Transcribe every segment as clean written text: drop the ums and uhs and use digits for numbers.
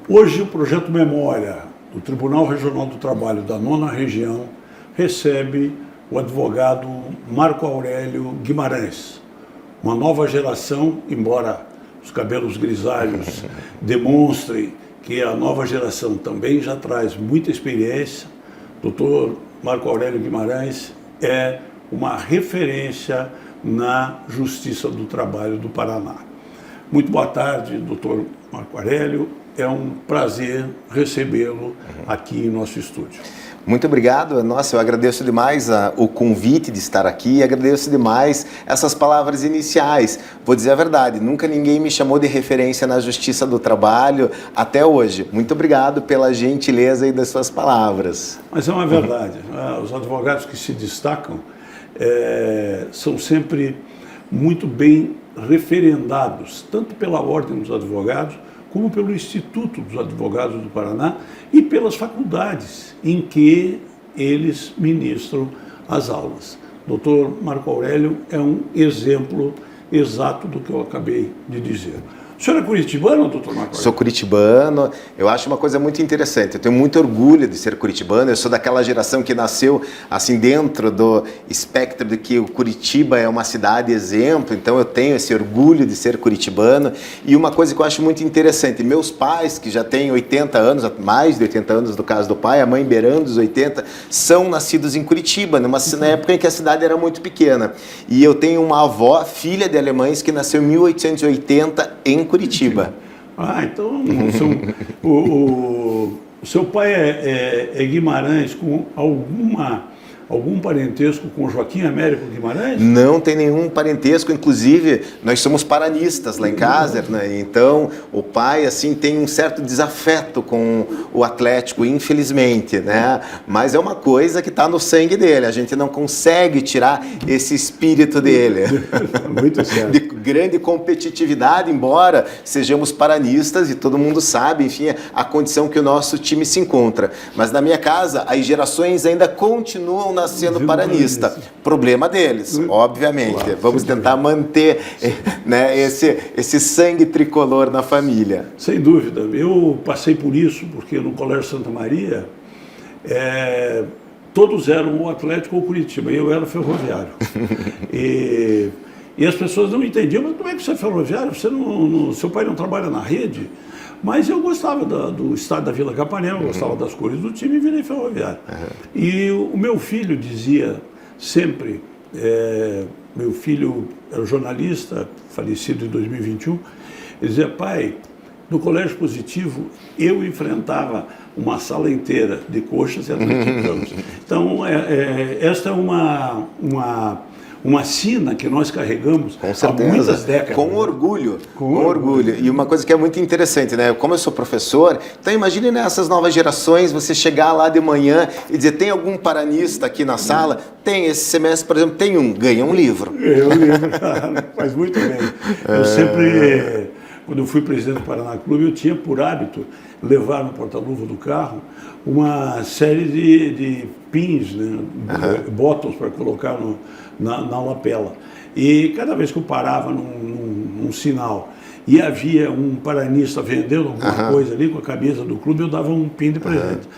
Hoje o projeto Memória do Tribunal Regional do Trabalho da 9ª Região recebe o advogado Marco Aurélio Guimarães. Uma nova geração, embora os cabelos grisalhos demonstrem que a nova geração também já traz muita experiência. Doutor Marco Aurélio Guimarães é uma referência na Justiça do Trabalho do Paraná. Muito boa tarde, doutor Marco Aurélio. É um prazer recebê-lo aqui em nosso estúdio. Muito obrigado. Nossa, eu agradeço demais o convite de estar aqui e agradeço demais essas palavras iniciais. Vou dizer a verdade, nunca ninguém me chamou de referência na Justiça do Trabalho até hoje. Muito obrigado pela gentileza e das suas palavras. Mas é uma verdade. Os advogados que se destacam são sempre muito bem referendados, tanto pela Ordem dos Advogados, como pelo Instituto dos Advogados do Paraná e pelas faculdades em que eles ministram as aulas. Doutor Marco Aurélio é um exemplo exato do que eu acabei de dizer. O senhor é curitibano, doutor Marco Aurélio? Sou curitibano. Eu acho uma coisa muito interessante. Eu tenho muito orgulho de ser curitibano. Eu sou daquela geração que nasceu assim dentro do espectro de que o Curitiba é uma cidade exemplo. Então eu tenho esse orgulho de ser curitibano. E uma coisa que eu acho muito interessante, meus pais, que já têm 80 anos, mais de 80 anos no caso do pai, a mãe beirando os 80, são nascidos em Curitiba, na época em que a cidade era muito pequena. E eu tenho uma avó, filha de alemães, que nasceu em 1880 em Curitiba. Ah, então o seu pai é Guimarães com algum parentesco com Joaquim Américo Guimarães? Não tem nenhum parentesco, inclusive nós somos paranistas lá em casa, né? Então o pai assim tem um certo desafeto com o Atlético, infelizmente, né? Mas é uma coisa que está no sangue dele, a gente não consegue tirar esse espírito dele. Muito certo. De grande competitividade, embora sejamos paranistas e todo mundo sabe, enfim, a condição que o nosso time se encontra. Mas na minha casa, as gerações ainda continuam nascendo paranista. Problema deles, obviamente. Claro, vamos tentar manter, né, esse sangue tricolor na família. Sem dúvida. Eu passei por isso, porque no Colégio Santa Maria, todos eram o Atlético ou Curitiba, e eu era ferroviário. E as pessoas não entendiam, mas como é que você é ferroviário? Seu pai não trabalha na rede? Mas eu gostava do estádio da Vila Capanema, gostava das cores do time e virei ferroviário. E o meu filho dizia sempre, meu filho era jornalista, falecido em 2021, ele dizia: pai, no Colégio Positivo eu enfrentava uma sala inteira de coxas e atleticanos. Então, esta é uma sina que nós carregamos há muitas décadas. Com orgulho, com orgulho. E uma coisa que é muito interessante, né? Como eu sou professor, então imagine nessas novas gerações, você chegar lá de manhã e dizer: tem algum paranista aqui na sala? Tem, esse semestre, por exemplo, tem ganha um livro. Ganha um livro, faz muito bem. Eu sempre, quando eu fui presidente do Paraná Clube, eu tinha por hábito levar no porta-luva do carro uma série de pins, né? Botões para colocar na lapela. E cada vez que eu parava num sinal e havia um paranista vendendo alguma coisa ali com a camisa do clube, eu dava um pin de presente.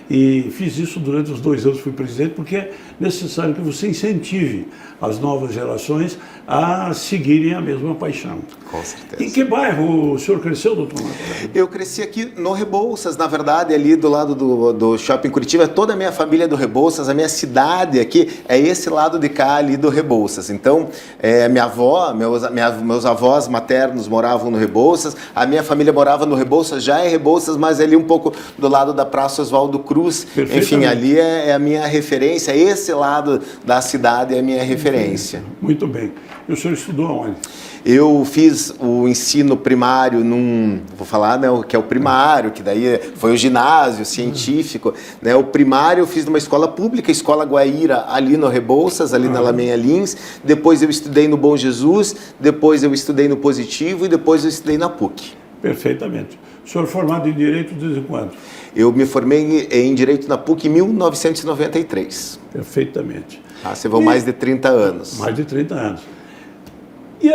E fiz isso durante os 2 anos que fui presidente, porque é necessário que você incentive as novas gerações a seguirem a mesma paixão. Com certeza. Em que bairro o senhor cresceu, doutor Marco? Eu cresci aqui no Rebouças, na verdade, ali do lado do Shopping Curitiba. Toda a minha família é do Rebouças, a minha cidade aqui é esse lado de cá, ali do Rebouças. Então, minha avó, meus avós maternos moravam no Rebouças, a minha família morava no Rebouças, já é Rebouças, mas ali um pouco do lado da Praça Oswaldo Cruz. Enfim, ali é a minha referência, esse lado da cidade é a minha referência. Muito bem. E o senhor estudou aonde? Eu fiz o ensino primário vou falar, né, que é o primário, que daí foi o ginásio científico, né? O primário eu fiz numa escola pública, Escola Guaíra, ali no Rebouças, ali na Lamenha Lins. Depois eu estudei no Bom Jesus, depois eu estudei no Positivo e depois eu estudei na PUC. Perfeitamente. O senhor é formado em Direito desde quando? Eu me formei em Direito na PUC em 1993. Perfeitamente. Se vão mais de 30 anos. Mais de 30 anos. E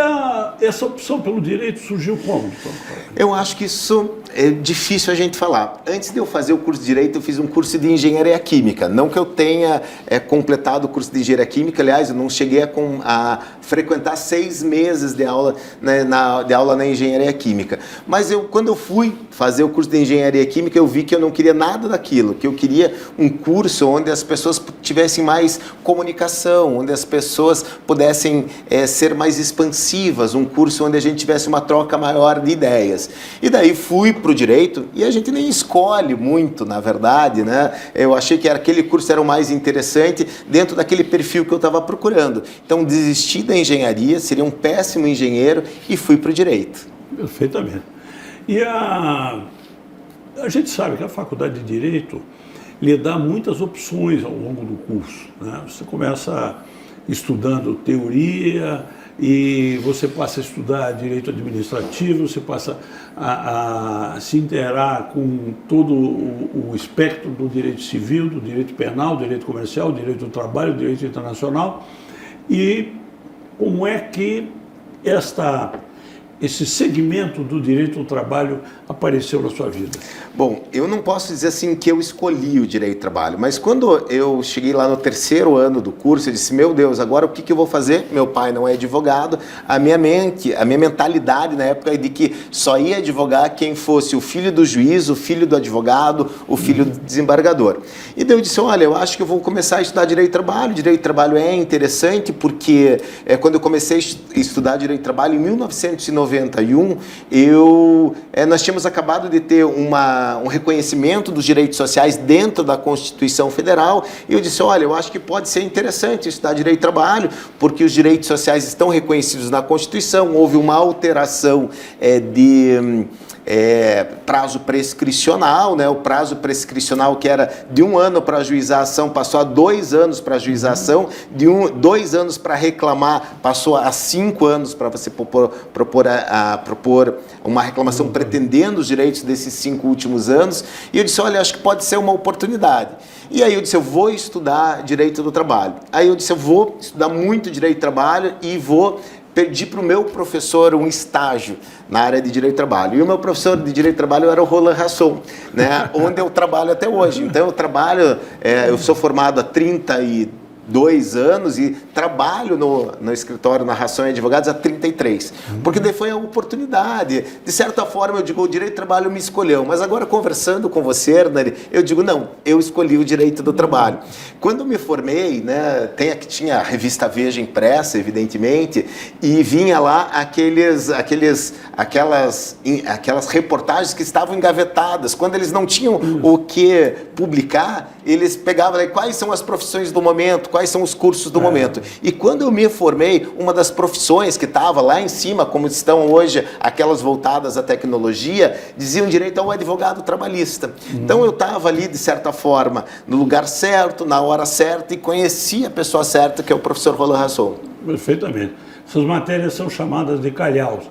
essa opção pelo direito surgiu como, doutor? Eu acho que isso é difícil a gente falar. Antes de eu fazer o curso de Direito, eu fiz um curso de Engenharia Química. Não que eu tenha completado o curso de Engenharia Química, aliás, eu não cheguei a frequentar 6 meses de aula, né, de aula na Engenharia Química. Mas quando eu fui fazer o curso de Engenharia Química, eu vi que eu não queria nada daquilo, que eu queria um curso onde as pessoas tivessem mais comunicação, onde as pessoas pudessem ser mais expansivas, um curso onde a gente tivesse uma troca maior de ideias. E daí fui para o Direito, e a gente nem escolhe muito, na verdade, né? Eu achei que aquele curso era o mais interessante dentro daquele perfil que eu estava procurando. Então desisti da engenharia, seria um péssimo engenheiro e fui para o Direito. Perfeitamente. E a gente sabe que a Faculdade de Direito lhe dá muitas opções ao longo do curso, né? Você começa estudando teoria e você passa a estudar direito administrativo, você passa a se interar com todo o espectro do direito civil, do direito penal, do direito comercial, do direito do trabalho, do direito internacional. E como é que esse segmento do direito do trabalho apareceu na sua vida? Bom, eu não posso dizer assim que eu escolhi o direito do trabalho, mas quando eu cheguei lá no 3º ano do curso, eu disse, meu Deus, agora o que eu vou fazer? Meu pai não é advogado, a minha mentalidade na época é de que só ia advogar quem fosse o filho do juiz, o filho do advogado, o filho do desembargador. E daí eu disse, olha, eu acho que eu vou começar a estudar direito do trabalho é interessante porque quando eu comecei a estudar direito do trabalho em 1991, nós tínhamos acabado de ter um reconhecimento dos direitos sociais dentro da Constituição Federal, e eu disse, olha, eu acho que pode ser interessante estudar direito do trabalho, porque os direitos sociais estão reconhecidos na Constituição, houve uma alteração de prazo prescricional, né? O prazo prescricional que era de 1 ano para ajuizar a ação passou a 2 anos para ajuizar a ação, de 2 anos para reclamar passou a 5 anos para você propor uma reclamação pretendendo os direitos desses 5 últimos anos. E eu disse, olha, acho que pode ser uma oportunidade. E aí eu disse, eu vou estudar direito do trabalho. Aí eu disse, eu vou estudar muito direito do trabalho e vou pedir para o meu professor um estágio na área de Direito do Trabalho. E o meu professor de Direito do Trabalho era o Roland Rasson, né, onde eu trabalho até hoje. Então eu sou formado há 32 anos e trabalho no escritório na Rasson e Advogados há 33. Porque daí foi a oportunidade. De certa forma, eu digo, o direito do trabalho me escolheu. Mas agora, conversando com você, Hernani, eu digo, não, eu escolhi o direito do trabalho. Quando eu me formei, né, tinha a revista Veja impressa, evidentemente, e vinha lá aquelas reportagens que estavam engavetadas. Quando eles não tinham o que publicar, eles pegavam, quais são as profissões do momento, quais são os cursos do momento. E quando eu me formei, uma das profissões que estava lá em cima, como estão hoje aquelas voltadas à tecnologia, diziam direito ao advogado trabalhista. Então eu estava ali, de certa forma, no lugar certo, na hora certa, e conheci a pessoa certa, que é o professor Roland Rasson. Perfeitamente. Essas matérias são chamadas de calhaus.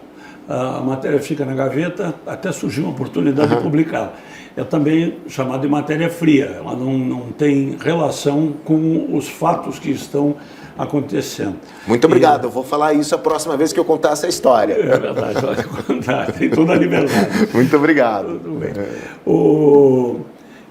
A matéria fica na gaveta até surgir uma oportunidade de publicá-la. É também chamada de matéria fria, ela não tem relação com os fatos que estão acontecendo. Muito obrigado, eu vou falar isso a próxima vez que eu contar essa história. É verdade, pode contar, tem toda a liberdade. Muito obrigado. Tudo bem.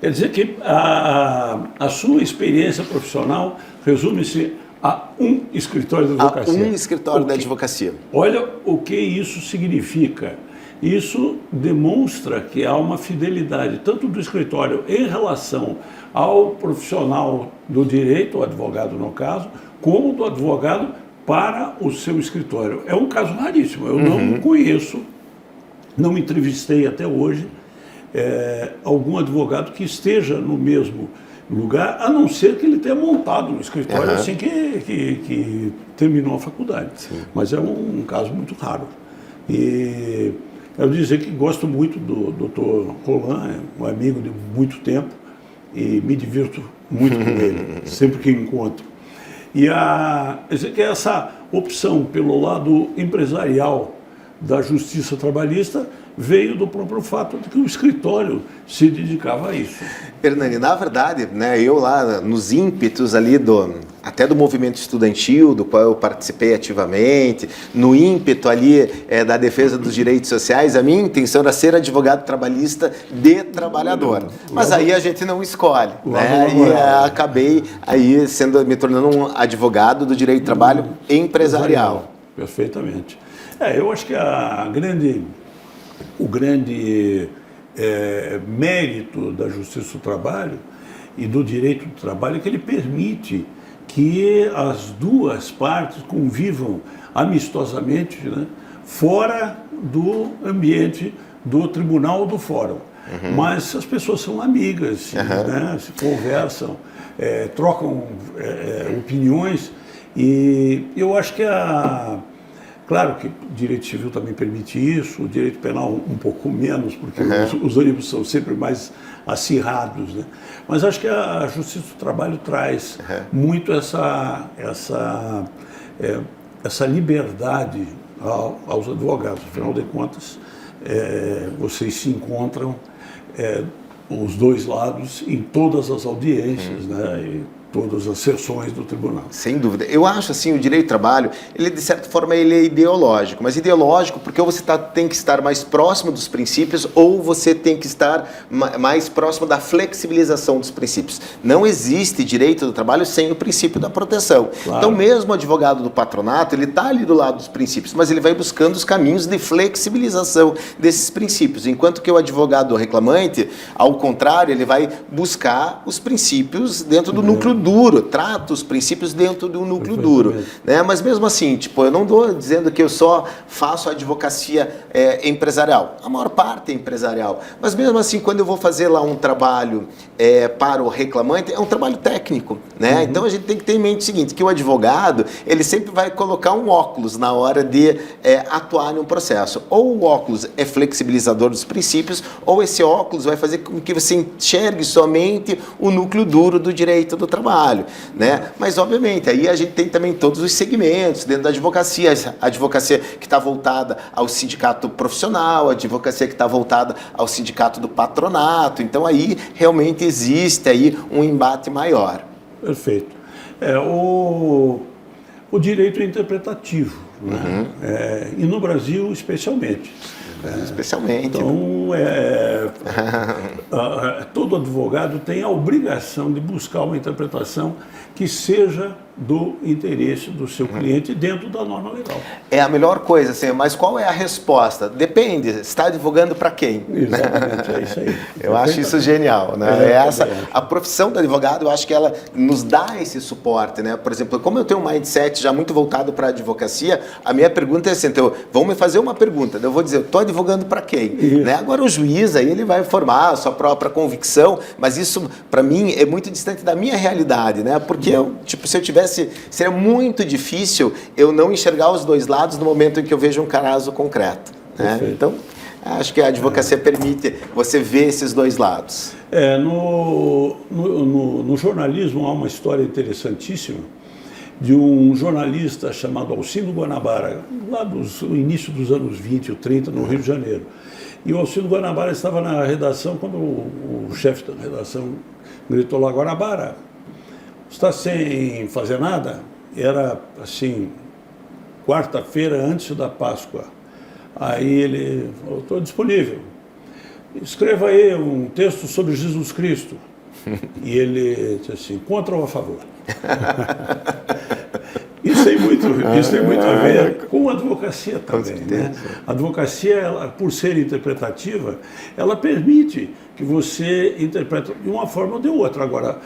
Quer dizer que a sua experiência profissional resume-se a um escritório da advocacia. A um escritório da advocacia. Olha o que isso significa. Isso demonstra que há uma fidelidade, tanto do escritório em relação ao profissional do direito, o advogado no caso, como do advogado para o seu escritório. É um caso raríssimo, eu não conheço, não entrevistei até hoje algum advogado que esteja no mesmo lugar, a não ser que ele tenha montado um escritório assim que terminou a faculdade. Sim. Mas é um caso muito raro. E eu dizer que gosto muito do Dr. Roland, é um amigo de muito tempo, e me divirto muito com ele, sempre que encontro. E essa opção pelo lado empresarial da justiça trabalhista veio do próprio fato de que o escritório se dedicava a isso. Hernani, na verdade, né, eu lá nos ímpetos ali até do movimento estudantil, do qual eu participei ativamente, no ímpeto ali da defesa dos direitos sociais, a minha intenção era ser advogado trabalhista de trabalhador. Mas aí a gente não escolhe, né? E acabei aí me tornando um advogado do direito do trabalho empresarial. Perfeitamente. Eu acho que o grande mérito da Justiça do Trabalho e do direito do trabalho é que ele permite que as duas partes convivam amistosamente, né, fora do ambiente do tribunal ou do fórum. Mas as pessoas são amigas, né, se conversam, trocam opiniões, e eu acho que claro que o direito civil também permite isso, o direito penal um pouco menos, porque os ânimos são sempre mais acirrados, né? Mas acho que a Justiça do Trabalho traz muito essa liberdade aos advogados. Afinal de contas, vocês se encontram, os dois lados, em todas as audiências, né? E todas as sessões do tribunal. Sem dúvida. Eu acho assim, o direito do trabalho, ele de certa forma ele é ideológico, mas ideológico porque ou você tem que estar mais próximo dos princípios ou você tem que estar mais próximo da flexibilização dos princípios. Não existe direito do trabalho sem o princípio da proteção. Claro. Então mesmo o advogado do patronato, ele está ali do lado dos princípios, mas ele vai buscando os caminhos de flexibilização desses princípios, enquanto que o advogado reclamante, ao contrário, ele vai buscar os princípios dentro do núcleo duro, trata os princípios dentro do núcleo duro, né? Mas mesmo assim, tipo, eu não estou dizendo que eu só faço advocacia empresarial, a maior parte é empresarial, mas mesmo assim, quando eu vou fazer lá um trabalho para o reclamante, é um trabalho técnico, né? Então a gente tem que ter em mente o seguinte, que o advogado, ele sempre vai colocar um óculos na hora de atuar em um processo, ou o óculos é flexibilizador dos princípios, ou esse óculos vai fazer com que você enxergue somente o núcleo duro do direito do trabalho, né? Mas obviamente aí a gente tem também todos os segmentos dentro da advocacia, a advocacia que está voltada ao sindicato profissional, a advocacia que está voltada ao sindicato do patronato, então aí realmente existe aí um embate maior. Perfeito. O direito é interpretativo, né? E no Brasil especialmente. Especialmente. Então, todo advogado tem a obrigação de buscar uma interpretação que seja do interesse do seu cliente dentro da norma legal. É a melhor coisa, assim, mas qual é a resposta? Depende, você está advogando para quem? Exatamente, é isso aí. Eu acho isso genial, né? A profissão do advogado, eu acho que ela nos dá esse suporte, né? Por exemplo, como eu tenho um mindset já muito voltado para a advocacia, a minha pergunta é assim, então, vão me fazer uma pergunta, eu vou dizer, eu estou advogando para quem? Né? Agora o juiz aí, ele vai formar a sua própria convicção, mas isso, para mim, é muito distante da minha realidade, né? Porque, se eu tivesse, seria muito difícil eu não enxergar os dois lados no momento em que eu vejo um caso concreto, né? Então, acho que a advocacia permite você ver esses dois lados. No jornalismo há uma história interessantíssima de um jornalista chamado Alcindo Guanabara, lá no início dos anos 20 ou 30, no Rio de Janeiro. E o Alcindo Guanabara estava na redação quando o chefe da redação gritou lá, Guanabara, está sem fazer nada? Era assim, quarta-feira antes da Páscoa. Aí ele falou, estou disponível. Escreva aí um texto sobre Jesus Cristo. E ele disse assim, contra ou a favor? Isso tem muito a ver com a advocacia também, né? A advocacia, ela, por ser interpretativa, ela permite que você interprete de uma forma ou de outra. Agora,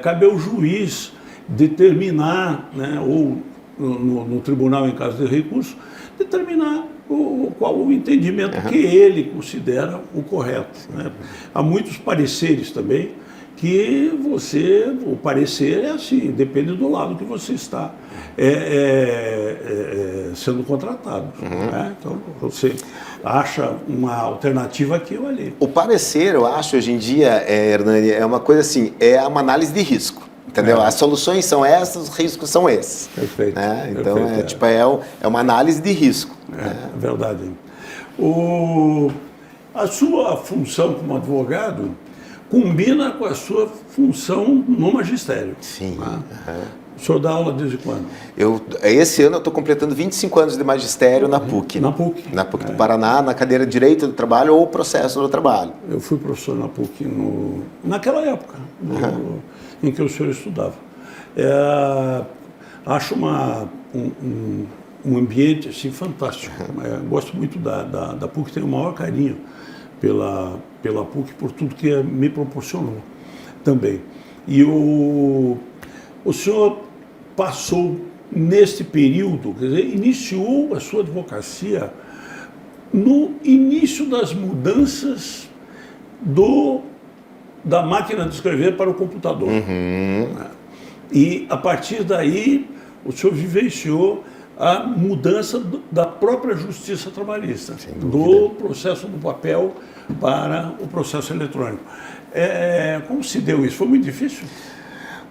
cabe ao juiz determinar, né, ou no tribunal, em caso de recurso, determinar qual o entendimento que ele considera o correto, né? Há muitos pareceres também, que o parecer é assim, depende do lado que você está sendo contratado. Né? Então, você acha uma alternativa aqui ou ali. O parecer, eu acho, hoje em dia, Hernani, é uma coisa assim, é uma análise de risco. Entendeu? As soluções são essas, os riscos são esses. Perfeito. Né? Então, é uma análise de risco. Né? Verdade. A sua função como advogado, combina com a sua função no magistério. Sim. Tá? O senhor dá aula desde quando? Esse ano eu estou completando 25 anos de magistério na PUC. Na PUC. Na PUC do Paraná, na cadeira de Direito do Trabalho ou Processo do Trabalho. Eu fui professor na PUC naquela época, em que o senhor estudava. Acho um ambiente assim, fantástico. Gosto muito da PUC, tenho o maior carinho pela PUC, por tudo que me proporcionou também. E o senhor passou neste período, quer dizer, iniciou a sua advocacia no início das mudanças da máquina de escrever para o computador. E a partir daí o senhor vivenciou a mudança da própria justiça trabalhista, do processo do papel para o processo eletrônico. Como se deu isso? Foi muito difícil?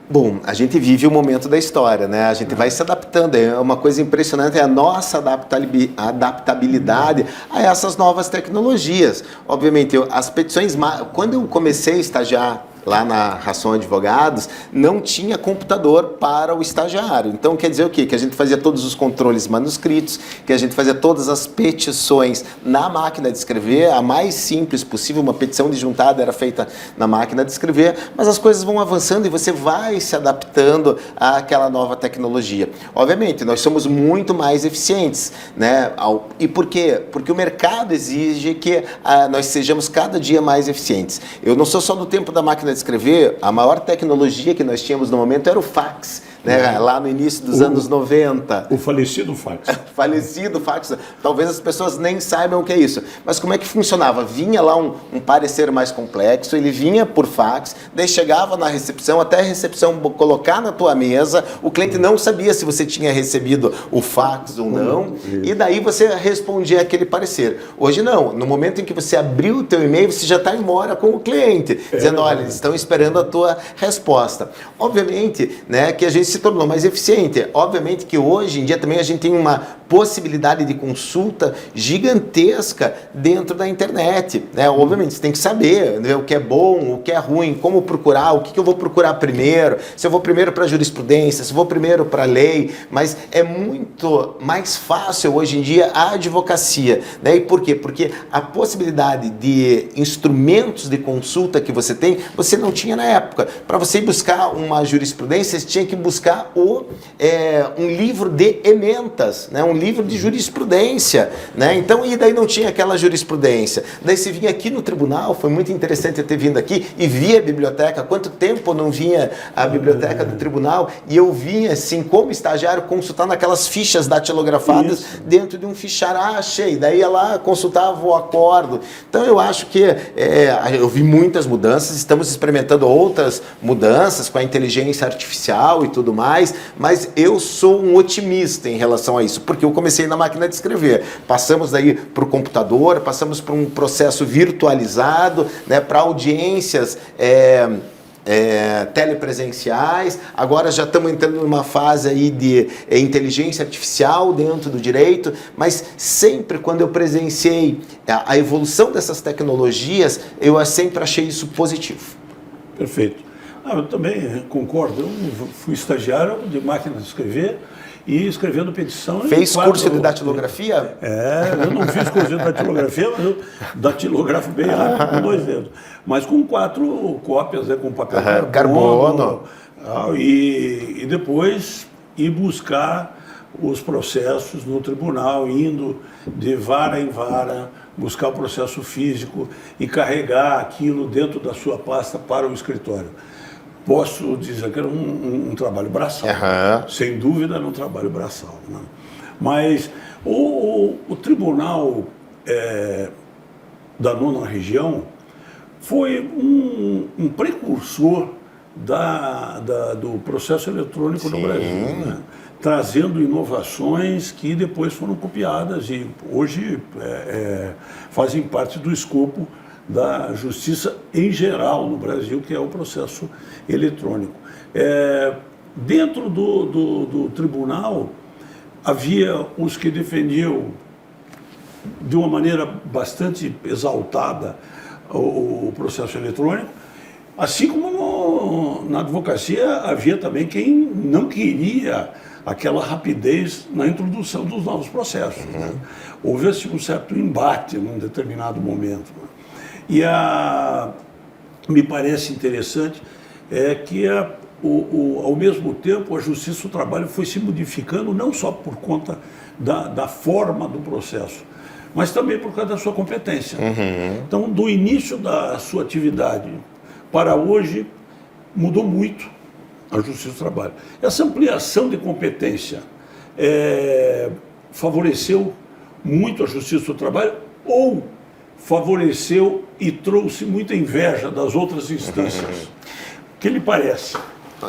Bom, a gente vive o momento da história, né? A gente vai se adaptando. É uma coisa impressionante, é a nossa adaptabilidade a essas novas tecnologias. Obviamente, as petições... Quando eu comecei a estagiar lá na Ração Advogados, não tinha computador para o estagiário. Então, quer dizer o quê? Que a gente fazia todos os controles manuscritos, que a gente fazia todas as petições na máquina de escrever, a mais simples possível, uma petição disjuntada era feita na máquina de escrever, mas as coisas vão avançando e você vai se adaptando àquela nova tecnologia. Obviamente, nós somos muito mais eficientes, né? E por quê? Porque o mercado exige que nós sejamos cada dia mais eficientes. Eu não sou só do tempo da máquina de escrever, a maior tecnologia que nós tínhamos no momento era o fax, né? Lá no início dos anos 90. O falecido fax. Falecido fax. Talvez as pessoas nem saibam o que é isso. Mas como é que funcionava? Vinha lá um parecer mais complexo, ele vinha por fax, daí chegava na recepção, até a recepção colocar na tua mesa, o cliente não sabia se você tinha recebido o fax ou não, e daí você respondia aquele parecer. Hoje não. No momento em que você abriu o teu e-mail, você já está em mora com o cliente, dizendo, olha, eles estão esperando a tua resposta. Obviamente, né, que a gente se tornou mais eficiente. Obviamente que hoje em dia também a gente tem uma possibilidade de consulta gigantesca dentro da internet, né? Obviamente você tem que saber, né, o que é bom, o que é ruim, como procurar, o que eu vou procurar primeiro, se eu vou primeiro para a jurisprudência, se eu vou primeiro para a lei, mas é muito mais fácil hoje em dia a advocacia, né? E por quê? Porque a possibilidade de instrumentos de consulta que você tem, você não tinha na época. Para você buscar uma jurisprudência, você tinha que buscar um livro de ementas, né? Um livro de jurisprudência, né? Então, e daí não tinha aquela jurisprudência. Daí se vinha aqui no tribunal, foi muito interessante eu ter vindo aqui e via a biblioteca. Quanto tempo eu não vinha a biblioteca do tribunal e eu vinha, assim, como estagiário, consultando aquelas fichas datilografadas dentro de um fichário. Achei. Daí ia lá, consultava o acordo. Então, eu acho que eu vi muitas mudanças, estamos experimentando outras mudanças com a inteligência artificial e tudo mais, mas eu sou um otimista em relação a isso, porque eu comecei na máquina de escrever, passamos daí para o computador, passamos para um processo virtualizado, né, para audiências telepresenciais, agora já estamos entrando numa fase aí de inteligência artificial dentro do direito, mas sempre quando eu presenciei a evolução dessas tecnologias, eu sempre achei isso positivo. Perfeito. Eu também concordo, eu fui estagiário de máquina de escrever, e escrevendo petição... Fez curso de datilografia? Eu não fiz curso de datilografia, mas eu datilografo bem rápido com 2 dedos. Mas com 4 cópias, né, com papel carbono. E depois ir buscar os processos no tribunal, indo de vara em vara, buscar o processo físico e carregar aquilo dentro da sua pasta para o escritório. Posso dizer que era um trabalho braçal, sem dúvida era um trabalho braçal, né? Mas o tribunal da 9ª Região foi um precursor do processo eletrônico no Brasil, né? Trazendo inovações que depois foram copiadas e hoje fazem parte do escopo da justiça em geral no Brasil, que é o processo eletrônico. Dentro do tribunal, havia os que defendiam de uma maneira bastante exaltada o processo eletrônico Assim como na advocacia havia também quem não queria aquela rapidez na introdução dos novos processos. Né? Houve assim, um certo embate num determinado momento. E me parece interessante que ao mesmo tempo a Justiça do Trabalho foi se modificando não só por conta da forma do processo, mas também por causa da sua competência. Então, do início da sua atividade para hoje, mudou muito a Justiça do Trabalho. Essa ampliação de competência favoreceu muito a Justiça do Trabalho ou favoreceu e trouxe muita inveja das outras instâncias? O que lhe parece?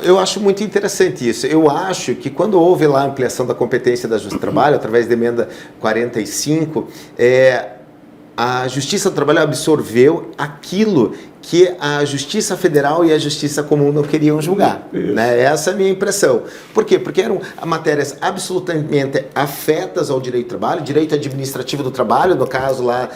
Eu acho muito interessante isso. Eu acho que quando houve lá a ampliação da competência da Justiça do Trabalho, através da emenda 45, a Justiça do Trabalho absorveu aquilo que a Justiça Federal e a Justiça Comum não queriam julgar. Né? Essa é a minha impressão. Por quê? Porque eram matérias absolutamente afetas ao direito do trabalho, direito administrativo do trabalho, no caso lá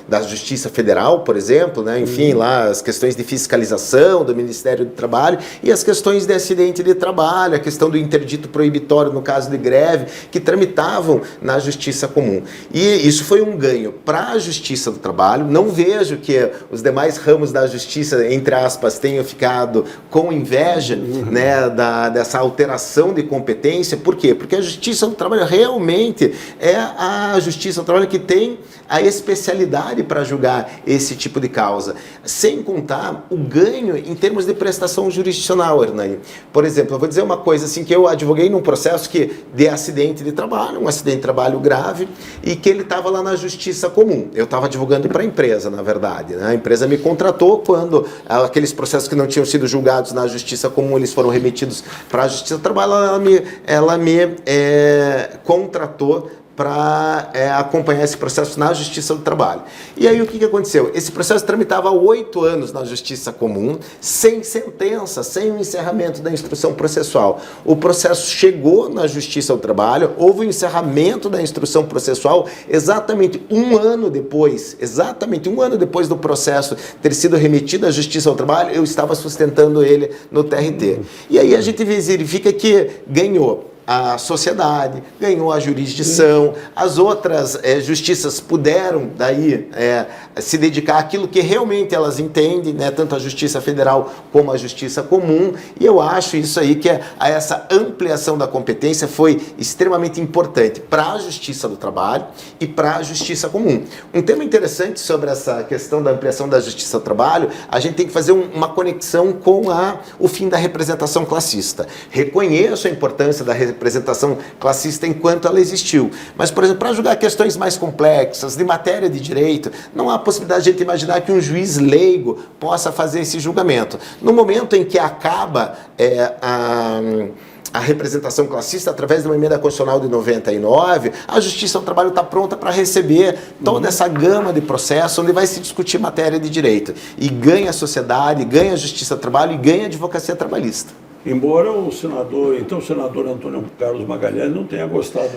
da Justiça Federal, por exemplo, né? Enfim, lá as questões de fiscalização do Ministério do Trabalho e as questões de acidente de trabalho, a questão do interdito proibitório no caso de greve, que tramitavam na Justiça Comum. E isso foi um ganho para a Justiça do Trabalho. Não vejo que os demais ramos da justiça, entre aspas, tenham ficado com inveja, né, dessa alteração de competência. Por quê? Porque a Justiça do Trabalho realmente é a Justiça do Trabalho que tem a especialidade para julgar esse tipo de causa. Sem contar o ganho em termos de prestação jurisdicional, Hernani. Por exemplo, eu vou dizer uma coisa assim, que eu advoguei num processo de acidente de trabalho, um acidente de trabalho grave, e que ele estava lá na Justiça Comum. Eu estava advogando para a empresa, na verdade, né? A empresa me contratou quando aqueles processos que não tinham sido julgados na Justiça Comum, eles foram remetidos para a Justiça do Trabalho, ela me contratou para acompanhar esse processo na Justiça do Trabalho. E aí o que aconteceu? Esse processo tramitava há 8 anos na Justiça Comum, sem sentença, sem o encerramento da instrução processual. O processo chegou na Justiça do Trabalho, houve o encerramento da instrução processual exatamente um ano depois do processo ter sido remetido à Justiça do Trabalho, eu estava sustentando ele no TRT. E aí a gente verifica que ganhou a sociedade, ganhou a jurisdição, as outras justiças puderam daí se dedicar àquilo que realmente elas entendem, né, tanto a Justiça Federal como a Justiça Comum, e eu acho isso aí que essa ampliação da competência foi extremamente importante para a Justiça do Trabalho e para a Justiça Comum. Um tema interessante sobre essa questão da ampliação da Justiça do Trabalho, a gente tem que fazer uma conexão com o fim da representação classista. Reconheço a importância da representação classista enquanto ela existiu. Mas, por exemplo, para julgar questões mais complexas, de matéria de direito, não há possibilidade de a gente imaginar que um juiz leigo possa fazer esse julgamento. No momento em que acaba a representação classista, através de uma emenda constitucional de 99, a Justiça do Trabalho está pronta para receber toda essa gama de processos onde vai se discutir matéria de direito. E ganha a sociedade, ganha a Justiça do Trabalho e ganha a advocacia trabalhista. Embora o senador Antônio Carlos Magalhães não tenha gostado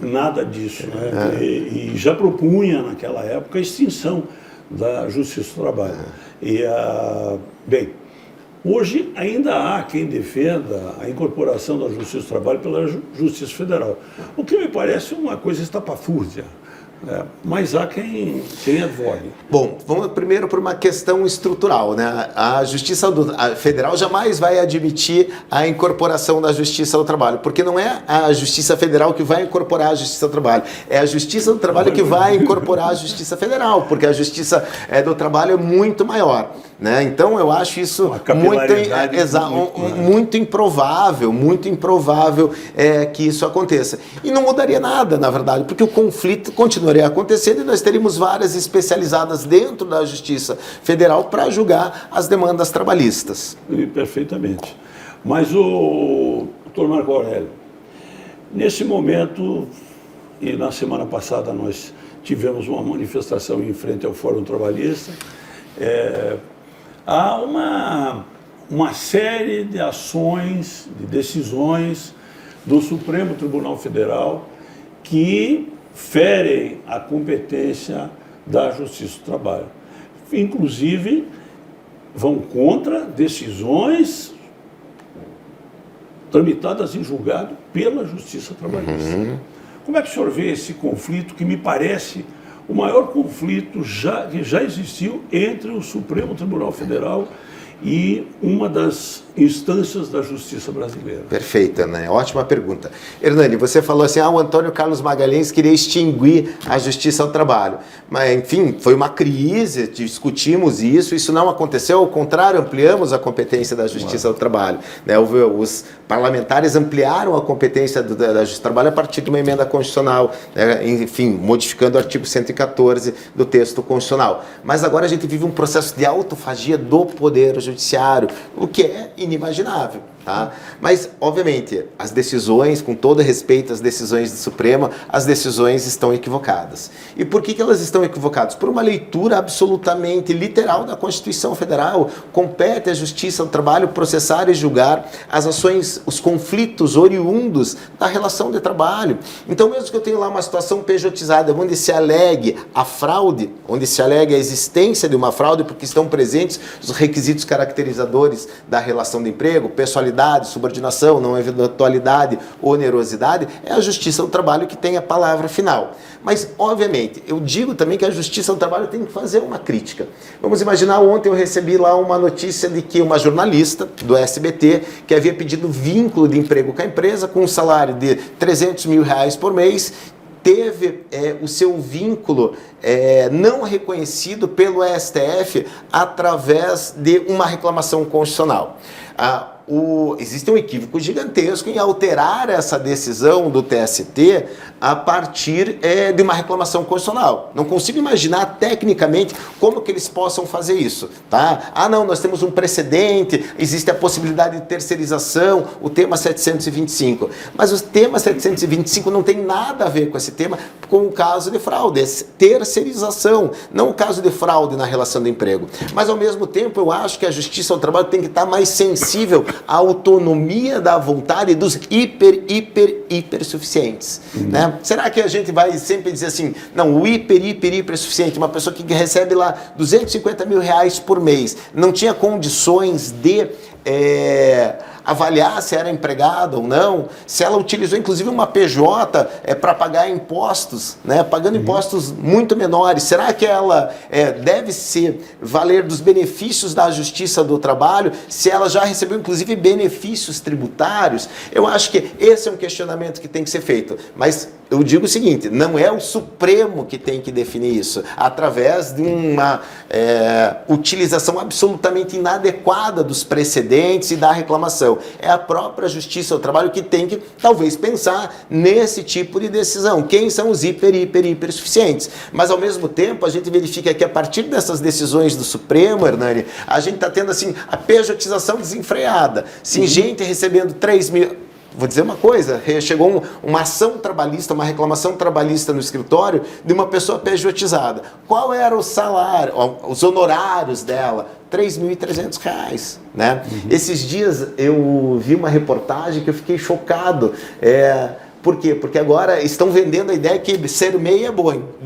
nada disso, né? E já propunha naquela época a extinção da Justiça do Trabalho. Bem, hoje ainda há quem defenda a incorporação da Justiça do Trabalho pela Justiça Federal, o que me parece uma coisa estapafúrdia. Mas há quem advogue. Bom, vamos primeiro por uma questão estrutural, né? A Justiça Federal jamais vai admitir a incorporação da Justiça do Trabalho, porque não é a Justiça Federal que vai incorporar a Justiça do Trabalho, é a Justiça do Trabalho que vai incorporar a Justiça Federal, porque a Justiça do Trabalho é muito maior, né? Então eu acho isso muito improvável que isso aconteça. E não mudaria nada, na verdade, porque o conflito continuaria acontecendo e nós teríamos várias especializadas dentro da Justiça Federal para julgar as demandas trabalhistas. Perfeitamente. Mas o doutor Marco Aurélio, nesse momento, e na semana passada nós tivemos uma manifestação em frente ao Fórum Trabalhista, há uma série de ações, de decisões do Supremo Tribunal Federal que ferem a competência da Justiça do Trabalho. Inclusive, vão contra decisões tramitadas em julgado pela Justiça Trabalhista. Como é que o senhor vê esse conflito, que me parece o maior conflito que já existiu entre o Supremo Tribunal Federal e uma das instâncias da justiça brasileira? Perfeita, né? Ótima pergunta. Hernani, você falou assim, o Antônio Carlos Magalhães queria extinguir a Justiça do Trabalho. Mas, enfim, foi uma crise, discutimos isso não aconteceu, ao contrário, ampliamos a competência da Justiça do Trabalho. Né? Os parlamentares ampliaram a competência da Justiça do Trabalho a partir de uma emenda constitucional, né? Enfim, modificando o artigo 114 do texto constitucional. Mas agora a gente vive um processo de autofagia do Poder Judiciário, o que é inimaginável. Tá? Mas, obviamente, as decisões, com todo respeito às decisões do Supremo, as decisões estão equivocadas. E por que elas estão equivocadas? Por uma leitura absolutamente literal da Constituição Federal. Compete à Justiça do Trabalho processar e julgar as ações, os conflitos oriundos da relação de trabalho. Então, mesmo que eu tenha lá uma situação pejotizada, onde se alegue a fraude, onde se alegue a existência de uma fraude, porque estão presentes os requisitos caracterizadores da relação de emprego, pessoalidade, subordinação, não eventualidade, onerosidade, é a Justiça do Trabalho que tem a palavra final. Mas, obviamente, eu digo também que a Justiça do Trabalho tem que fazer uma crítica. Vamos imaginar, ontem eu recebi lá uma notícia de que uma jornalista do SBT, que havia pedido vínculo de emprego com a empresa, com um salário de R$300 mil por mês, teve o seu vínculo não reconhecido pelo STF através de uma reclamação constitucional. Existe um equívoco gigantesco em alterar essa decisão do TST a partir de uma reclamação constitucional. Não consigo imaginar tecnicamente como que eles possam fazer isso. Tá? Não, nós temos um precedente, existe a possibilidade de terceirização, o tema 725. Mas o tema 725 não tem nada a ver com esse tema, com o caso de fraude, é terceirização, não o caso de fraude na relação de emprego. Mas, ao mesmo tempo, eu acho que a Justiça do Trabalho tem que estar mais sensível à autonomia da vontade dos hiper suficientes. Né? Será que a gente vai sempre dizer assim, não, o hiper suficiente, uma pessoa que recebe lá R$250 mil por mês, não tinha condições de avaliar se era empregada ou não, se ela utilizou inclusive uma PJ para pagar impostos, né, pagando impostos muito menores, será que ela deve se valer dos benefícios da Justiça do Trabalho, se ela já recebeu inclusive benefícios tributários? Eu acho que esse é um questionamento que tem que ser feito, mas eu digo o seguinte, não é o Supremo que tem que definir isso, através de uma utilização absolutamente inadequada dos precedentes e da reclamação. É a própria Justiça do Trabalho que tem que, talvez, pensar nesse tipo de decisão. Quem são os hiper suficientes? Mas, ao mesmo tempo, a gente verifica que, a partir dessas decisões do Supremo, Hernani, a gente está tendo, assim, a pejotização desenfreada. Sim, gente recebendo 3 mil... Vou dizer uma coisa, chegou uma ação trabalhista, uma reclamação trabalhista no escritório de uma pessoa pejotizada. Qual era o salário, os honorários dela? R$3.300, né? Esses dias eu vi uma reportagem que eu fiquei chocado. Por quê? Porque agora estão vendendo a ideia que ser MEI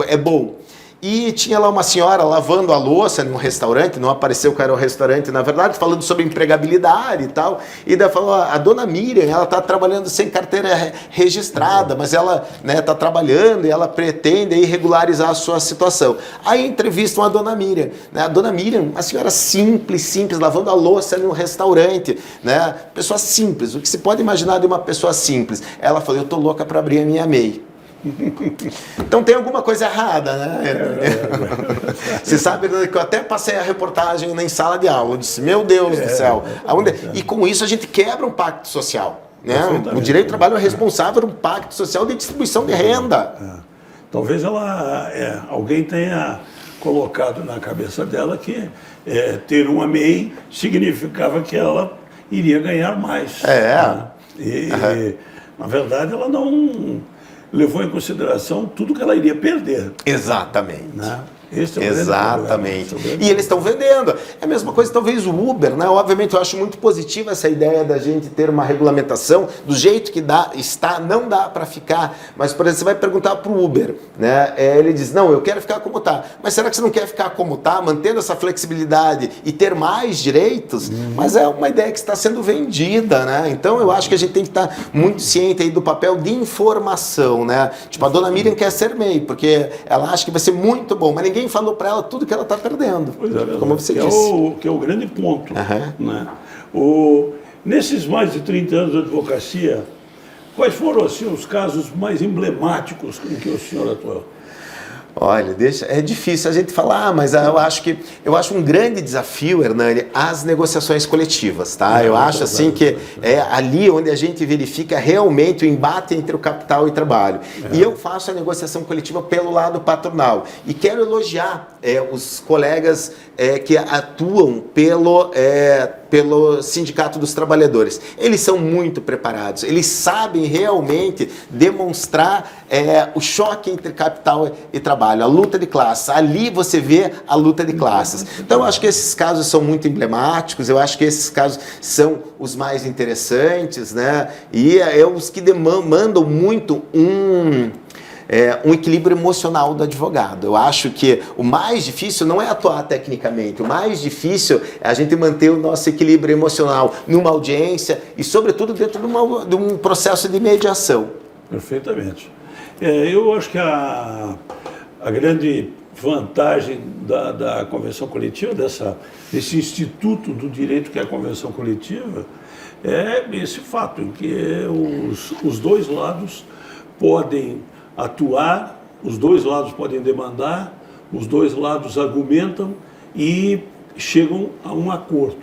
é bom. E tinha lá uma senhora lavando a louça num restaurante, não apareceu qual era o restaurante, na verdade, falando sobre empregabilidade e tal. E daí falou, a dona Miriam, ela está trabalhando sem carteira registrada, mas ela está trabalhando e ela pretende aí regularizar a sua situação. Aí entrevistam a dona Miriam. Né? A dona Miriam, uma senhora simples, lavando a louça num restaurante. Né? Pessoa simples, o que se pode imaginar de uma pessoa simples? Ela falou, eu estou louca para abrir a minha MEI. Então tem alguma coisa errada, né? Você sabe que eu até passei a reportagem em sala de aula, eu disse, meu Deus do céu. E com isso a gente quebra um pacto social. Né? O direito do trabalho é responsável por um pacto social de distribuição de renda. Talvez alguém tenha colocado na cabeça dela que ter uma MEI significava que ela iria ganhar mais. Na verdade, ela não levou em consideração tudo que ela iria perder. Exatamente. Né? Esse é o Exatamente. grande problema. E eles estão vendendo. É a mesma coisa, talvez, o Uber, né? Obviamente, eu acho muito positiva essa ideia da gente ter uma regulamentação do jeito que está, não dá para ficar. Mas, por exemplo, você vai perguntar para o Uber, né? Ele diz, não, eu quero ficar como está. Mas será que você não quer ficar como está, mantendo essa flexibilidade e ter mais direitos? Mas é uma ideia que está sendo vendida, né? Então, eu acho que a gente tem que estar muito ciente aí do papel de informação, né? Tipo, a dona Miriam quer ser MEI, porque ela acha que vai ser muito bom, mas ninguém falou para ela tudo que ela está perdendo, como você disse. Que é o grande ponto. Né? Nesses mais de 30 anos de advocacia, quais foram assim, os casos mais emblemáticos com que o senhor atuou? Olha, é difícil a gente falar, mas eu acho um grande desafio, Hernani, as negociações coletivas, tá? Eu acho assim que é ali onde a gente verifica realmente o embate entre o capital e o trabalho. E eu faço a negociação coletiva pelo lado patronal. E quero elogiar os colegas que atuam pelo Sindicato dos Trabalhadores. Eles são muito preparados, eles sabem realmente demonstrar o choque entre capital e trabalho, a luta de classes. Ali você vê a luta de classes. Então, eu acho que esses casos são muito emblemáticos, eu acho que esses casos são os mais interessantes, né? E os que demandam muito um equilíbrio emocional do advogado. Eu acho que o mais difícil não é atuar tecnicamente, o mais difícil é a gente manter o nosso equilíbrio emocional numa audiência e, sobretudo, dentro de um processo de mediação. Perfeitamente. Eu acho que a grande vantagem da convenção coletiva, desse instituto do direito que é a convenção coletiva, é esse fato em que os dois lados podem atuar, os dois lados podem demandar, os dois lados argumentam e chegam a um acordo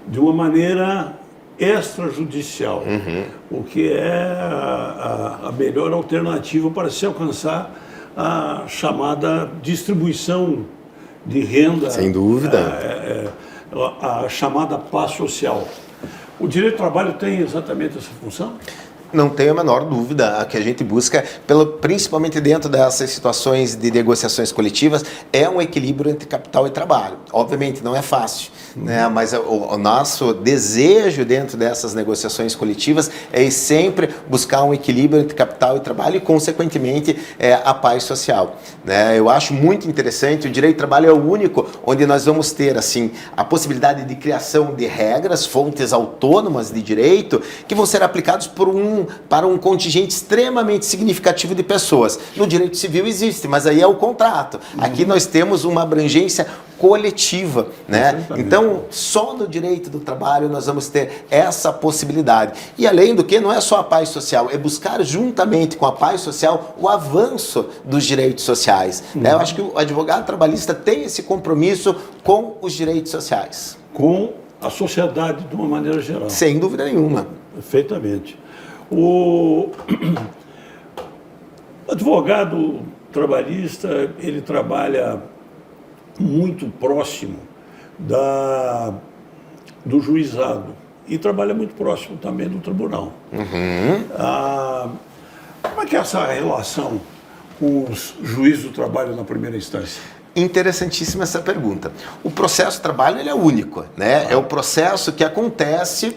de uma maneira extrajudicial, o que é a melhor alternativa para se alcançar a chamada distribuição de renda. Sem dúvida. A chamada paz social. O direito do trabalho tem exatamente essa função? Não tenho a menor dúvida. A que a gente busca, principalmente dentro dessas situações de negociações coletivas, é um equilíbrio entre capital e trabalho. Obviamente não é fácil, né? Mas o nosso desejo dentro dessas negociações coletivas é sempre buscar um equilíbrio entre capital e trabalho e, consequentemente, a paz social, né? Eu acho muito interessante. O direito do trabalho é o único onde nós vamos ter assim a possibilidade de criação de regras, fontes autônomas de direito que vão ser aplicados para um contingente extremamente significativo de pessoas. No direito civil existe, mas aí é o contrato. Aqui nós temos uma abrangência coletiva, né? Então, só no direito do trabalho nós vamos ter essa possibilidade. E além do que, não é só a paz social, é buscar juntamente com a paz social o avanço dos direitos sociais, né? Eu acho que o advogado trabalhista tem esse compromisso com os direitos sociais. Com a sociedade de uma maneira geral. Sem dúvida nenhuma. Perfeitamente. O advogado trabalhista, ele trabalha muito próximo do juizado e trabalha muito próximo também do tribunal. Como é que é essa relação com os juízes do trabalho na primeira instância? Interessantíssima essa pergunta. O processo de trabalho ele é único, né? É o processo que acontece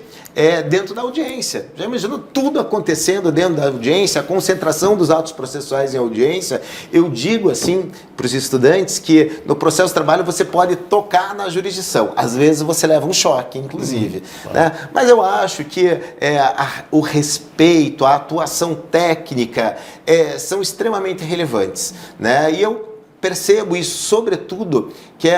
dentro da audiência. Já imaginou tudo acontecendo dentro da audiência, a concentração dos atos processuais em audiência? Eu digo assim para os estudantes que no processo de trabalho você pode tocar na jurisdição. Às vezes você leva um choque, inclusive. Né? Mas eu acho que o respeito, a atuação técnica são extremamente relevantes, né? E eu percebo isso, sobretudo, que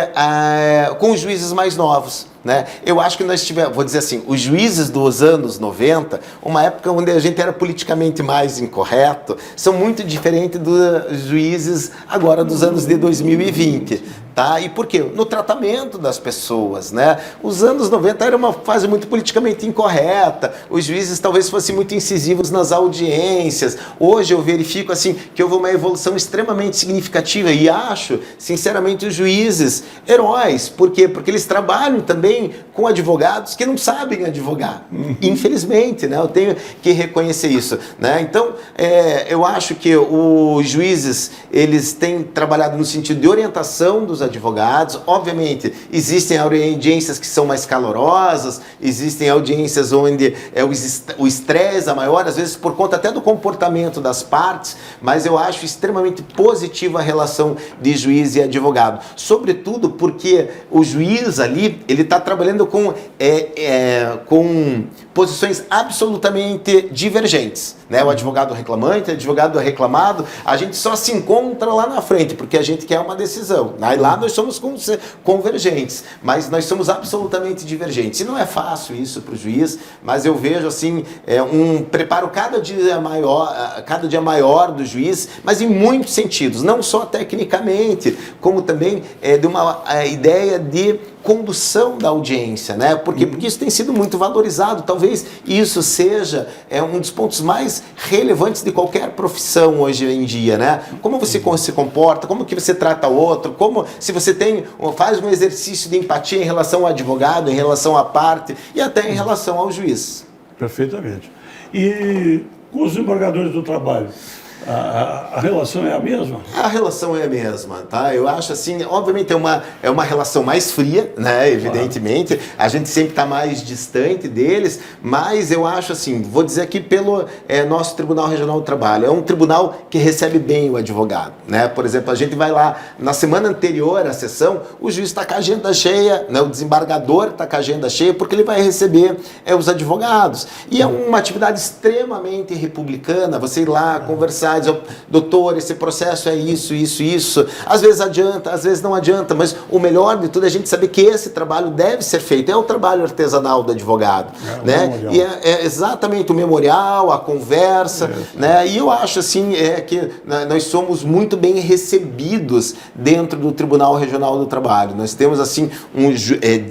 com os juízes mais novos, né? Eu acho que nós tivemos, vou dizer assim, os juízes dos anos 90, uma época onde a gente era politicamente mais incorreto, são muito diferentes dos juízes agora dos anos de 2020, tá? E por quê? No tratamento das pessoas, né? Os anos 90 era uma fase muito politicamente incorreta, os juízes talvez fossem muito incisivos nas audiências. Hoje eu verifico assim que houve uma evolução extremamente significativa e acho, sinceramente, os juízes juízes heróis. Por quê? Porque eles trabalham também com advogados que não sabem advogar. Infelizmente, né? Eu tenho que reconhecer isso, né? Então, eu acho que os juízes, eles têm trabalhado no sentido de orientação dos advogados. Obviamente, existem audiências que são mais calorosas, existem audiências onde o estresse é maior, às vezes por conta até do comportamento das partes, mas eu acho extremamente positiva a relação de juiz e advogado. Sobretudo porque o juiz ali, ele está trabalhando com posições absolutamente divergentes, né? O advogado reclamante, o advogado reclamado, a gente só se encontra lá na frente, porque a gente quer uma decisão. Aí lá nós somos convergentes, mas nós somos absolutamente divergentes. E não é fácil isso para o juiz, mas eu vejo assim, um preparo cada dia maior do juiz, mas em muitos sentidos, não só tecnicamente, como também de uma ideia de condução da audiência, né? Porque isso tem sido muito valorizado. Talvez isso seja um dos pontos mais relevantes de qualquer profissão hoje em dia, né? Como você se comporta, como que você trata o outro, como se você faz um exercício de empatia em relação ao advogado, em relação à parte e até em relação ao juiz. Perfeitamente. E com os embargadores do trabalho, a relação é a mesma? A relação é a mesma, tá? Eu acho assim, obviamente é uma relação mais fria, né? Evidentemente, claro. A gente sempre está mais distante deles, mas eu acho assim, vou dizer aqui pelo nosso Tribunal Regional do Trabalho, é um tribunal que recebe bem o advogado, né? Por exemplo, a gente vai lá, na semana anterior à sessão, o juiz está com a agenda cheia, né? O desembargador está com a agenda cheia, porque ele vai receber os advogados. E é uma atividade extremamente republicana, você ir lá conversar, dizer, doutor, esse processo é isso, isso, isso. Às vezes adianta, às vezes não adianta, mas o melhor de tudo é a gente saber que esse trabalho deve ser feito. É o trabalho artesanal do advogado, né? E é exatamente o memorial, a conversa, né? E eu acho assim, que nós somos muito bem recebidos dentro do Tribunal Regional do Trabalho. Nós temos assim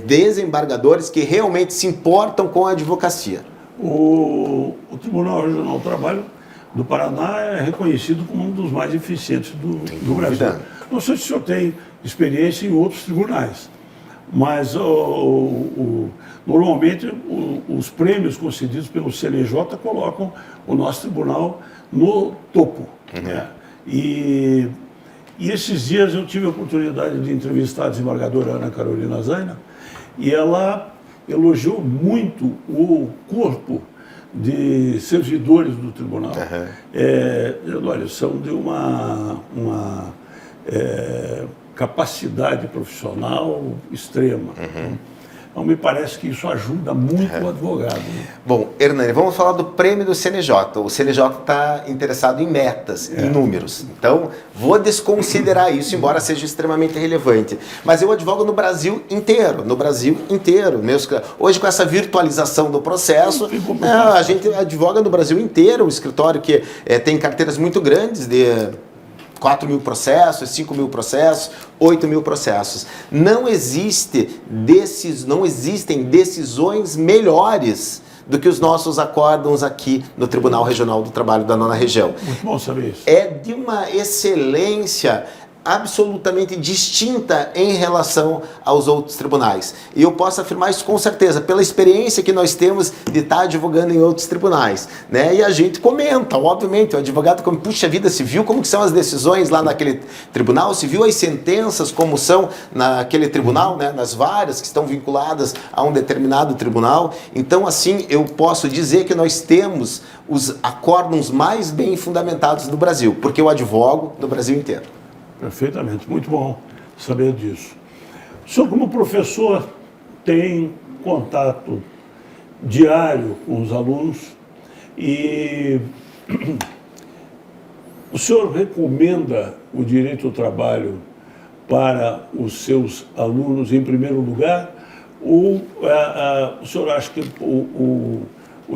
desembargadores que realmente se importam com a advocacia. O Tribunal Regional do Trabalho do Paraná é reconhecido como um dos mais eficientes do Brasil. Não sei se o senhor tem experiência em outros tribunais, mas normalmente os prêmios concedidos pelo CNJ colocam o nosso tribunal no topo. Né? E esses dias eu tive a oportunidade de entrevistar a desembargadora Ana Carolina Zaina e ela elogiou muito o corpo de servidores do tribunal. Olha, são de uma capacidade profissional extrema. Então, me parece que isso ajuda muito o advogado. Né? Bom, Hernani, vamos falar do prêmio do CNJ. O CNJ está interessado em metas, em números. Então, vou desconsiderar isso, embora seja extremamente relevante. Mas eu advogo no Brasil inteiro, Hoje, com essa virtualização do processo, a gente advoga no Brasil inteiro, um escritório que tem carteiras muito grandes de 4 mil processos, 5 mil processos, 8 mil processos. Não existem decisões melhores do que os nossos acórdãos aqui no Tribunal Regional do Trabalho da 9ª Região. Muito bom saber isso. É de uma excelência absolutamente distinta em relação aos outros tribunais. E eu posso afirmar isso com certeza, pela experiência que nós temos de estar advogando em outros tribunais, né? E a gente comenta, obviamente, o advogado como, puxa vida, se viu como que são as decisões lá naquele tribunal, se viu as sentenças como são naquele tribunal, né? Nas várias que estão vinculadas a um determinado tribunal. Então, assim, eu posso dizer que nós temos os acórdãos mais bem fundamentados do Brasil, porque eu advogo no Brasil inteiro. Perfeitamente, muito bom saber disso. O senhor, como professor, tem contato diário com os alunos e o senhor recomenda o direito ao trabalho para os seus alunos em primeiro lugar ou o senhor acha que o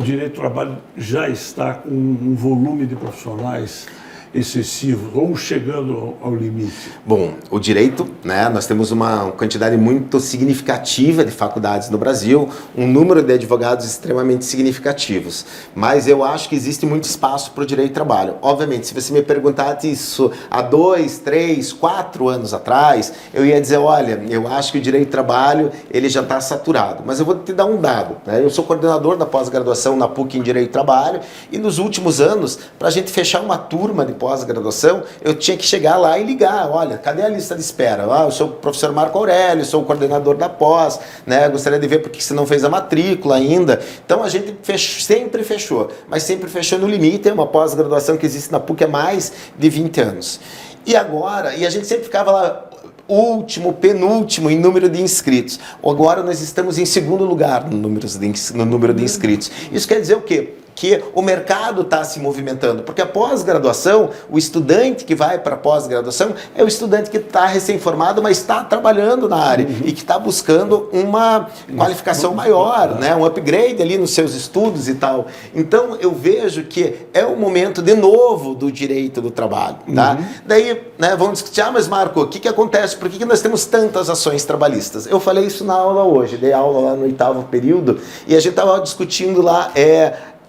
direito ao trabalho já está com um volume de profissionais excessivos ou chegando ao limite? Bom, o direito, né, nós temos uma quantidade muito significativa de faculdades no Brasil, um número de advogados extremamente significativos, mas eu acho que existe muito espaço para o direito do trabalho. Obviamente, se você me perguntasse isso há 2, 3, 4 anos atrás, eu ia dizer, olha, eu acho que o direito do trabalho ele já está saturado, mas eu vou te dar um dado, né? Eu sou coordenador da pós-graduação na PUC em Direito do Trabalho e nos últimos anos, para a gente fechar uma turma de pós-graduação, eu tinha que chegar lá e ligar, olha, cadê a lista de espera? Ah, eu sou o professor Marco Aurélio, sou o coordenador da pós, né? Gostaria de ver porque você não fez a matrícula ainda. Então a gente sempre fechou, mas sempre fechou no limite, é uma pós-graduação que existe na PUC há mais de 20 anos. E agora, e a gente sempre ficava lá, último, penúltimo em número de inscritos. Agora nós estamos em segundo lugar no número de inscritos. Isso quer dizer o quê? Que o mercado está se movimentando, porque a pós-graduação, o estudante que vai para a pós-graduação é o estudante que está recém-formado, mas está trabalhando na área e que está buscando uma qualificação maior, né? Um upgrade ali nos seus estudos e tal. Então eu vejo que é o momento de novo do direito do trabalho. Tá? Daí, né, vamos discutir, mas Marco, o que acontece? Por que nós temos tantas ações trabalhistas? Eu falei isso na aula hoje, dei aula lá no 8º período e a gente estava discutindo lá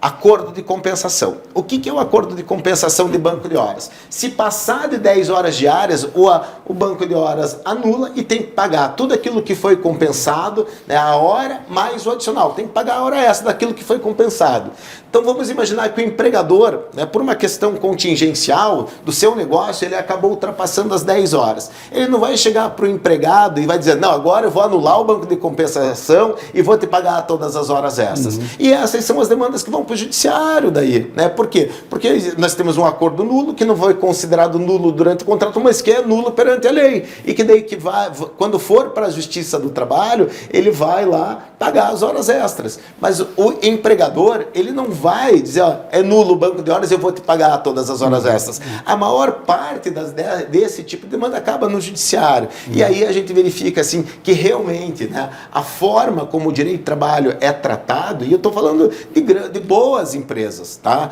acordo de compensação. O que é o acordo de compensação de banco de horas? Se passar de 10 horas diárias, o banco de horas anula e tem que pagar tudo aquilo que foi compensado, né, a hora mais o adicional. Tem que pagar a hora extra daquilo que foi compensado. Então vamos imaginar que o empregador, né, por uma questão contingencial do seu negócio, ele acabou ultrapassando as 10 horas. Ele não vai chegar para o empregado e vai dizer, não, agora eu vou anular o banco de compensação e vou te pagar todas as horas extras. E essas são as demandas que vão para o judiciário daí, né? Por quê? Porque nós temos um acordo nulo que não foi considerado nulo durante o contrato, mas que é nulo perante a lei. E que daí que vai, quando for para a Justiça do Trabalho, ele vai lá pagar as horas extras. Mas o empregador, ele não vai dizer, ó, é nulo o banco de horas, eu vou te pagar todas as horas extras. A maior parte desse tipo de demanda acaba no judiciário. E aí a gente verifica assim que realmente, né, a forma como o direito do trabalho é tratado, e eu estou falando de boas empresas, tá?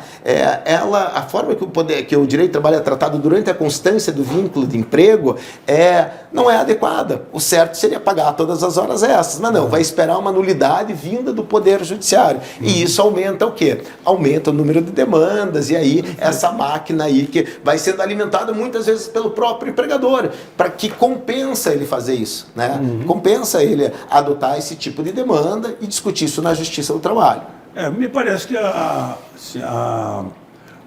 A forma que o direito do trabalho é tratado durante a constância do vínculo de emprego não é adequada. O certo seria pagar todas as horas extras, mas não, vai esperar uma nulidade vinda do Poder Judiciário. E isso aumenta o quê? Aumenta o número de demandas, e aí essa máquina aí que vai sendo alimentada muitas vezes pelo próprio empregador, para que compensa ele fazer isso, né? Compensa ele adotar esse tipo de demanda e discutir isso na Justiça do Trabalho. Me parece que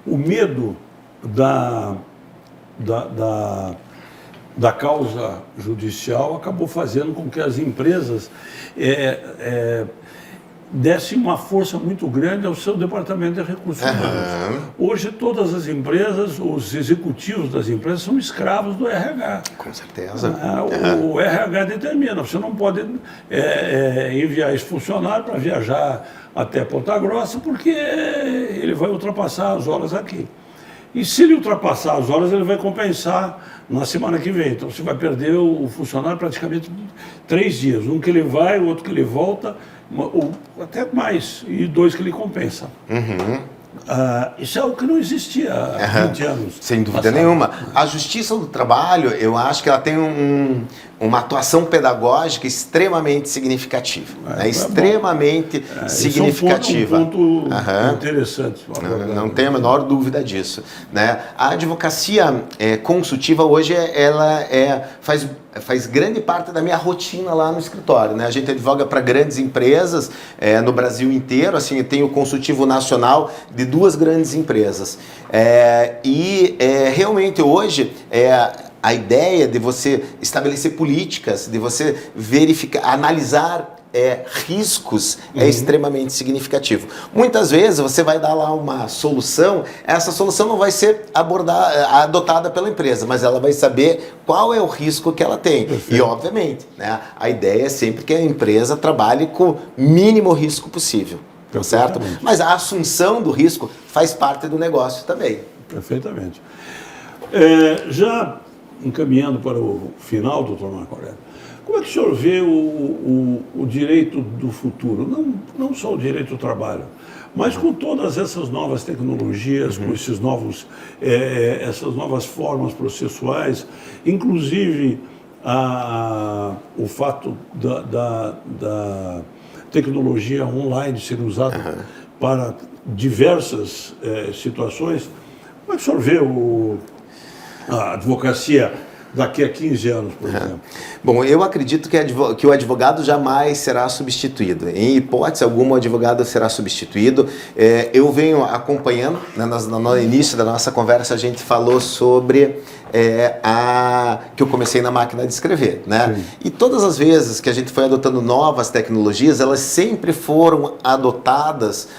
o medo da causa judicial acabou fazendo com que as empresas dessem uma força muito grande ao seu departamento de recursos humanos. Hoje todas as empresas, os executivos das empresas são escravos do RH. Com certeza. O RH determina, você não pode enviar esse funcionário para viajar até Ponta Grossa, porque ele vai ultrapassar as horas aqui. E se ele ultrapassar as horas, ele vai compensar na semana que vem. Então você vai perder o funcionário praticamente 3 dias. Um que ele vai, o outro que ele volta, ou até mais, e 2 que ele compensa. Isso é algo que não existia há 20 anos. Sem dúvida nenhuma. A Justiça do Trabalho, eu acho que ela tem uma atuação pedagógica extremamente significativa. Extremamente significativa. É um ponto interessante. Não tenho a menor dúvida disso. Né? A advocacia consultiva hoje, ela faz grande parte da minha rotina lá no escritório, né? A gente advoga para grandes empresas no Brasil inteiro, assim, eu tenho consultivo nacional de 2 grandes empresas. Realmente hoje a ideia de você estabelecer políticas, de você verificar, analisar riscos é extremamente significativo. Muitas vezes você vai dar lá uma solução, essa solução não vai ser adotada pela empresa, mas ela vai saber qual é o risco que ela tem. Perfeito. E obviamente, né, a ideia é sempre que a empresa trabalhe com o mínimo risco possível, tá certo? Mas a assunção do risco faz parte do negócio também. Perfeitamente. Já encaminhando para o final, doutor Marco Aurélio, Como é que o senhor vê o direito do futuro? Não só o direito do trabalho, mas com todas essas novas tecnologias, com esses essas novas formas processuais, inclusive o fato da tecnologia online ser usada para diversas situações. Como é que o senhor vê a advocacia daqui a 15 anos, por exemplo? Bom, eu acredito que o advogado jamais será substituído. Em hipótese alguma, o advogado será substituído. Eu venho acompanhando, né, no início da nossa conversa, a gente falou sobre que eu comecei na máquina de escrever, né? E todas as vezes que a gente foi adotando novas tecnologias, elas sempre foram adotadas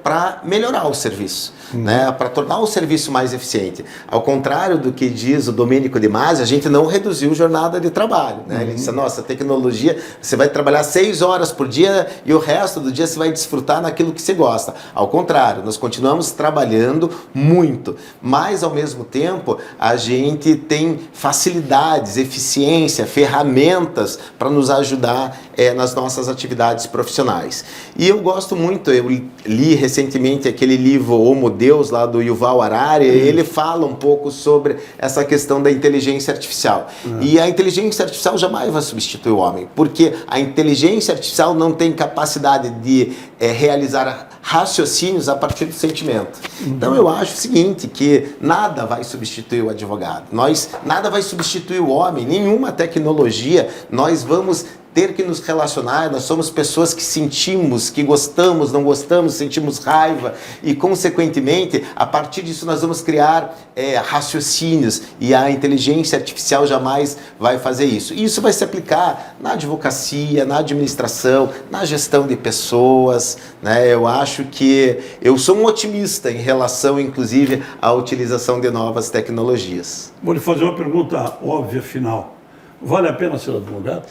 para melhorar o serviço, né? Para tornar o serviço mais eficiente. Ao contrário do que diz o Domênico de Masi, a gente não reduziu jornada de trabalho, né? Ele disse, nossa, tecnologia, você vai trabalhar 6 horas por dia e o resto do dia você vai desfrutar naquilo que você gosta. Ao contrário, nós continuamos trabalhando muito, mas ao mesmo tempo a gente tem facilidades, eficiência, ferramentas para nos ajudar nas nossas atividades profissionais. E eu gosto muito, eu li recentemente aquele livro Homo Deus, lá do Yuval Harari, ele fala um pouco sobre essa questão da inteligência artificial. E a inteligência artificial jamais vai substituir o homem, porque a inteligência artificial não tem capacidade de realizar raciocínios a partir do sentimento. Então eu acho o seguinte, que nada vai substituir o advogado, nada vai substituir o homem, nenhuma tecnologia, nós vamos ter que nos relacionar, nós somos pessoas que sentimos, que gostamos, não gostamos, sentimos raiva e, consequentemente, a partir disso nós vamos criar raciocínios e a inteligência artificial jamais vai fazer isso. E isso vai se aplicar na advocacia, na administração, na gestão de pessoas, né? Eu acho que eu sou um otimista em relação, inclusive, à utilização de novas tecnologias. Vou lhe fazer uma pergunta óbvia final. Vale a pena ser advogado?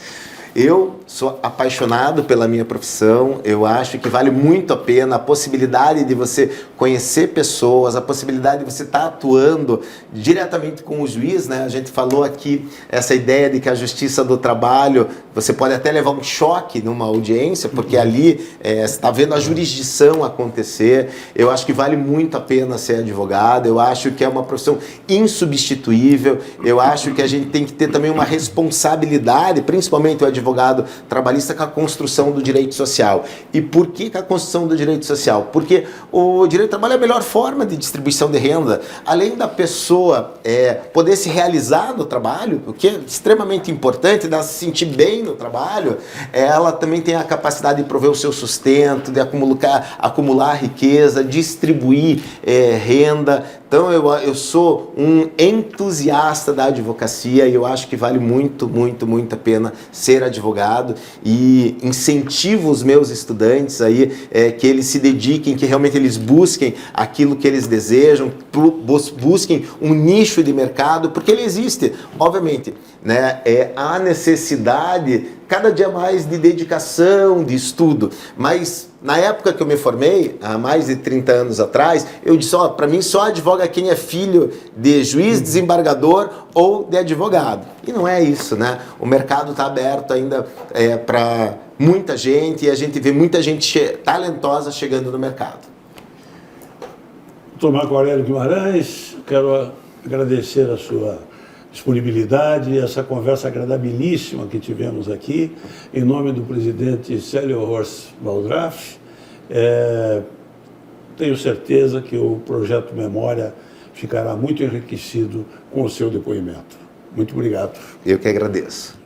Eu sou apaixonado pela minha profissão, eu acho que vale muito a pena a possibilidade de você conhecer pessoas, a possibilidade de você estar atuando diretamente com o juiz, né? A gente falou aqui essa ideia de que a justiça do trabalho, você pode até levar um choque numa audiência, porque ali você está vendo a jurisdição acontecer. Eu acho que vale muito a pena ser advogado, eu acho que é uma profissão insubstituível, eu acho que a gente tem que ter também uma responsabilidade, principalmente o advogado trabalhista, com a construção do direito social. E por que a construção do direito social? Porque o direito do trabalho é a melhor forma de distribuição de renda. Além da pessoa poder se realizar no trabalho, o que é extremamente importante, dela se sentir bem no trabalho, ela também tem a capacidade de prover o seu sustento, de acumular riqueza, distribuir renda. Então eu sou um entusiasta da advocacia e eu acho que vale muito, muito, muito a pena ser advogado, e incentivo os meus estudantes aí que eles se dediquem, que realmente eles busquem aquilo que eles desejam, busquem um nicho de mercado, porque ele existe, obviamente, né? Há necessidade cada dia mais de dedicação, de estudo, mas na época que eu me formei, há mais de 30 anos atrás, eu disse, para mim só advoga quem é filho de juiz, desembargador ou de advogado. E não é isso, né? O mercado está aberto ainda para muita gente, e a gente vê muita gente talentosa chegando no mercado. Dr. Marco Aurélio Guimarães, quero agradecer a sua disponibilidade, essa conversa agradabilíssima que tivemos aqui, em nome do presidente Célio Horst Baldraff. Tenho certeza que o projeto Memória ficará muito enriquecido com o seu depoimento. Muito obrigado. Eu que agradeço.